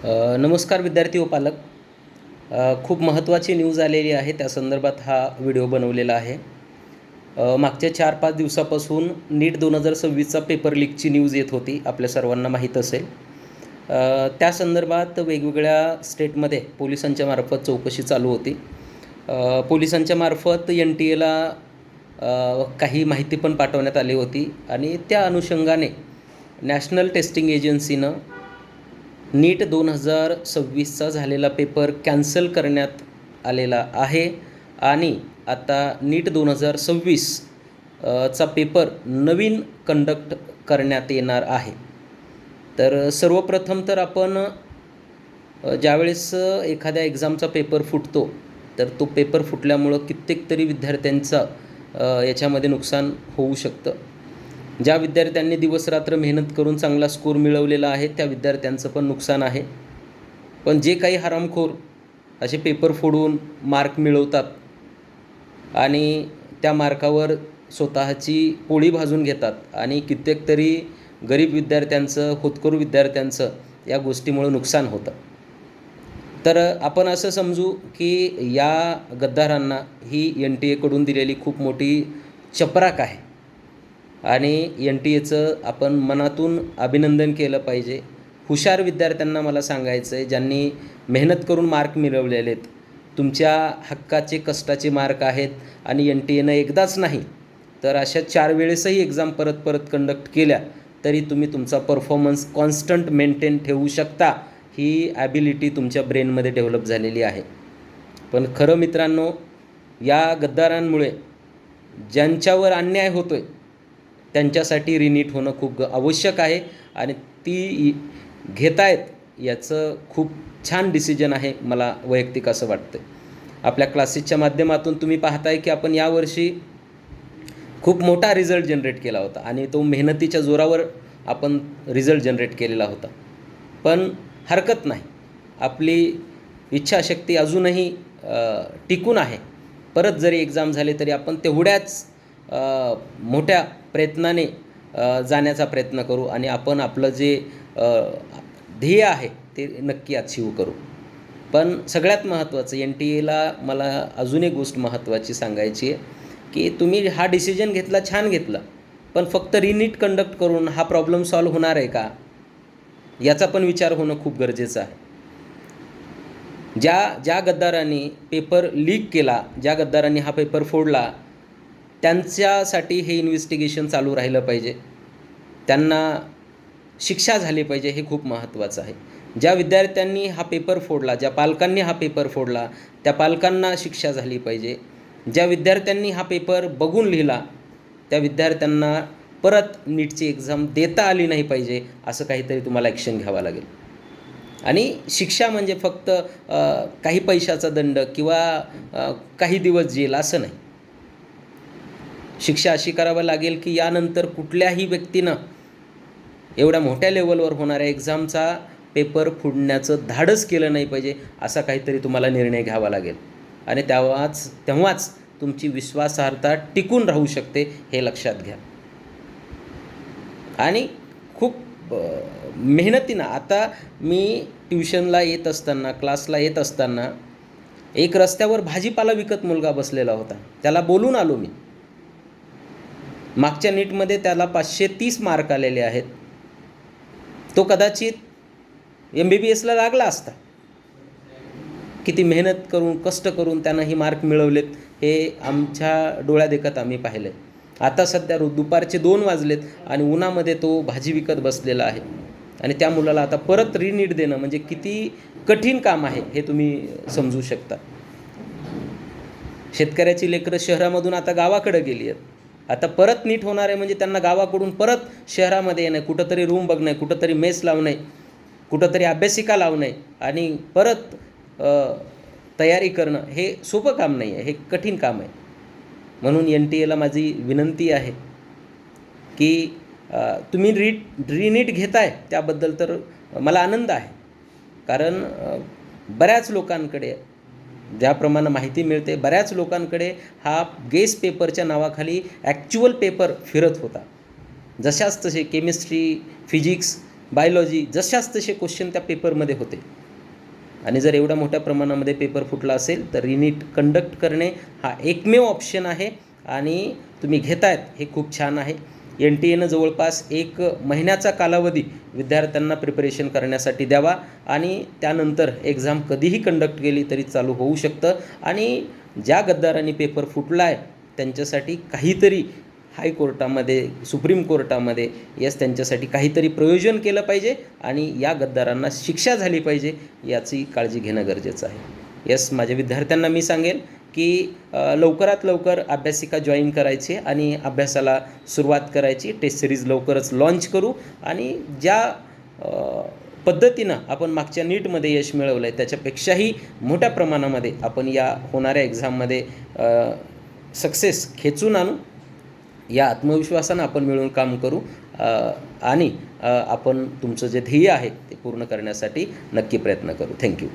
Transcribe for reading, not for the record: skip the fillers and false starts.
नमस्कार विद्यार्थी व पालक. खूप महत्त्वाची न्यूज आलेली आहे, त्या संदर्भात हा व्हिडिओ बनवलेला आहे. मागच्या 4-5 दिवसापासून नीट 2026चा पेपर लीकची न्यूज येत होती, आपल्या सर्वांना माहीत असेल. त्या संदर्भात वेगवेगळ्या स्टेटमध्ये पोलिसांच्या मार्फत चौकशी चालू होती. पोलिसांच्या मार्फत NTA काही माहिती पण पाठवण्यात आली होती आणि त्या अनुषंगाने नॅशनल टेस्टिंग एजन्सीनं नीट 2026चा झालेला पेपर कॅन्सल करण्यात आलेला आहे आणि आता नीट 2026 चा पेपर नवीन कंडक्ट करण्यात येणार आहे. तर सर्वप्रथम तर आपण ज्यावेळेस एखाद्या एक्झामचा पेपर फुटतो, तर तो पेपर फुटल्यामुळं कित्येक तरी विद्यार्थ्यांचं याच्यामध्ये नुकसान होऊ शकतं. ज्या विद्यार्थ्यांनी दिवसरात्र मेहनत करून चांगला स्कोर मिळवलेला आहे, त्या विद्यार्थ्यांचं पण नुकसान आहे. पण जे काही हरामखोर असे पेपर फोडून मार्क मिळवतात आणि त्या मार्कावर स्वतःची पोळी भाजून घेतात आणि कित्येक तरी गरीब विद्यार्थ्यांचं, होतकरू विद्यार्थ्यांचं या गोष्टीमुळं नुकसान होतं. तर आपण असं समजू की या गद्दारांना ही NTA दिलेली खूप मोठी चपराक आहे आणि NTAचं आपण मनातून अभिनंदन केलं पाहिजे. हुशार विद्यार्थ्यांना मला सांगायचं आहे, ज्यांनी मेहनत करून मार्क मिळवलेले आहेत, तुमच्या हक्काचे कष्टाचे मार्क आहेत आणि NTAनं एकदाच नाही तर अशा 4 वेळेसही एक्झाम परत कंडक्ट केल्या तरी तुम्ही तुमचा परफॉर्मन्स कॉन्स्टंट मेंटेन ठेवू शकता. ही ॲबिलिटी तुमच्या ब्रेनमध्ये डेव्हलप झालेली आहे. पण खरं मित्रांनो, या गद्दारांमुळे ज्यांच्यावर अन्याय होतो आहे त्यांच्यासाठी रिनीट होणं खूप आवश्यक आहे आणि ती घेत आहेत याचं खूप छान डिसिजन आहे, मला वैयक्तिक असं वाटतं. आपल्या क्लासेसच्या माध्यमातून तुम्ही पाहताय की आपण यावर्षी खूप मोठा रिझल्ट जनरेट केला होता आणि तो मेहनतीच्या जोरावर आपण रिझल्ट जनरेट केलेला होता. पण हरकत नाही, आपली इच्छाशक्ती अजूनही टिकून आहे. परत जरी एक्झाम झाले तरी आपण तेवढ्याच मोठ्या प्रयत्नाने जाण्याचा प्रयत्न करू आणि आपण आपलं जे ध्येय आहे ते नक्की अचीव करू. पण सगळ्यात महत्त्वाचं NTA मला अजून एक गोष्ट महत्त्वाची सांगायची आहे की तुम्ही हा डिसिजन घेतला, छान घेतला, पण फक्त रिनीट कंडक्ट करून हा प्रॉब्लेम सॉल्व्ह होणार आहे का, याचा पण विचार होणं खूप गरजेचं आहे. ज्या गद्दारांनी पेपर लीक केला, ज्या गद्दारांनी हा पेपर फोडला, त्यांच्यासाठी हे इन्व्हेस्टिगेशन चालू राहिलं पाहिजे, त्यांना शिक्षा झाली पाहिजे, हे खूप महत्त्वाचं आहे. ज्या विद्यार्थ्यांनी हा पेपर फोडला, ज्या पालकांनी हा पेपर फोडला, त्या पालकांना शिक्षा झाली पाहिजे. ज्या विद्यार्थ्यांनी हा पेपर बघून लिहिला, त्या विद्यार्थ्यांना परत नीटची एक्झाम देता आली नाही पाहिजे, असं काहीतरी तुम्हाला ॲक्शन घ्यावं लागेल. आणि शिक्षा म्हणजे फक्त काही पैशाचा दंड किंवा काही दिवस जेल असं नाही. शिक्षा अशी करावी लागेल की यानंतर कुठल्याही व्यक्तीनं एवढ्या मोठ्या लेवलवर होणाऱ्या एक्झामचा पेपर फोडण्याचं धाडस केलं नाही पाहिजे, असा काहीतरी तुम्हाला निर्णय घ्यावा लागेल आणि तेव्हाच तुमची विश्वासार्हता टिकून राहू शकते, हे लक्षात घ्या. आणि खूप मेहनतीनं, आता मी ट्युशनला येत असताना, क्लासला येत असताना एक रस्त्यावर भाजीपाला विकत मुलगा बसलेला होता. त्याला बोलून आलो मी. मागच्या नीटमध्ये त्याला 530 मार्क आलेले आहेत. तो कदाचित MBBSला लागला असता. किती मेहनत करून, कष्ट करून त्यानं ही मार्क मिळवलेत, हे आमच्या डोळ्यादेखत आम्ही पाहिलं. आता सध्या दुपारचे 2 वाजलेत आणि उन्हामध्ये तो भाजी विकत बसलेला आहे आणि त्या मुलाला आता परत रिनीट देणं म्हणजे किती कठीण काम आहे, हे तुम्ही समजू शकता. शेतकऱ्याची लेकरं शहरामधून आता गावाकडे गेली आहेत. आता परत नीट होणार आहे म्हणजे त्यांना गावाकडून परत शहरामध्ये येणं, कुठंतरी रूम बघणं, कुठंतरी मेस लावणे, कुठंतरी अभ्यासिका लावणे आणि परत तयारी करणं, हे सोपं काम नाही आहे, हे कठीण काम आहे. म्हणून NTA माझी विनंती आहे की तुम्ही रिनीट घेताय त्याबद्दल तर मला आनंद आहे. कारण बऱ्याच लोकांकडे, ज्याप्रमाणे माहिती मिळते, बऱ्याच लोकांकडे हा गेस पेपरच्या नावाखाली ॲक्च्युअल पेपर फिरत होता. जशाच तसे केमिस्ट्री, फिजिक्स बायोलॉजी जशाच तसे क्वेश्चन त्या पेपरमध्ये होते. आणि जर एवढ्या मोठ्या प्रमाणामध्ये पेपर फुटला असेल तर रिनीट कंडक्ट करणे हा एकमेव ऑप्शन आहे आणि तुम्ही घेतायत हे खूप छान आहे. NTA नं जवळपास 1 महिन्याचा कालावधी विद्यार्थ्यांना प्रिपरेशन करण्यासाठी द्यावा आणि त्यानंतर एक्झाम कधीही कंडक्ट केली तरी चालू होऊ शकतं. आणि ज्या गद्दारांनी पेपर फुटला आहे त्यांच्यासाठी काहीतरी हायकोर्टामध्ये, सुप्रीम कोर्टामध्ये त्यांच्यासाठी काहीतरी प्रयोजन केलं पाहिजे आणि या गद्दारांना शिक्षा झाली पाहिजे याची काळजी घेणं गरजेचं आहे. माझ्या विद्यार्थ्यांना मी सांगेल की लवकरात लवकर अभ्यासिका जॉईन करायची आणि अभ्यासाला सुरुवात करायची. टेस्ट सिरीज लवकरच लॉन्च करू आणि ज्या पद्धतीनं आपण मागच्या नीटमध्ये यश मिळवलं आहे त्याच्यापेक्षाही मोठ्या प्रमाणामध्ये आपण या होणाऱ्या एक्झाममध्ये सक्सेस खेचून आणू. या आत्मविश्वासानं आपण मिळून काम करू आणि आपण तुमचं जे ध्येय आहे ते पूर्ण करण्यासाठी नक्की प्रयत्न करू. थँक्यू.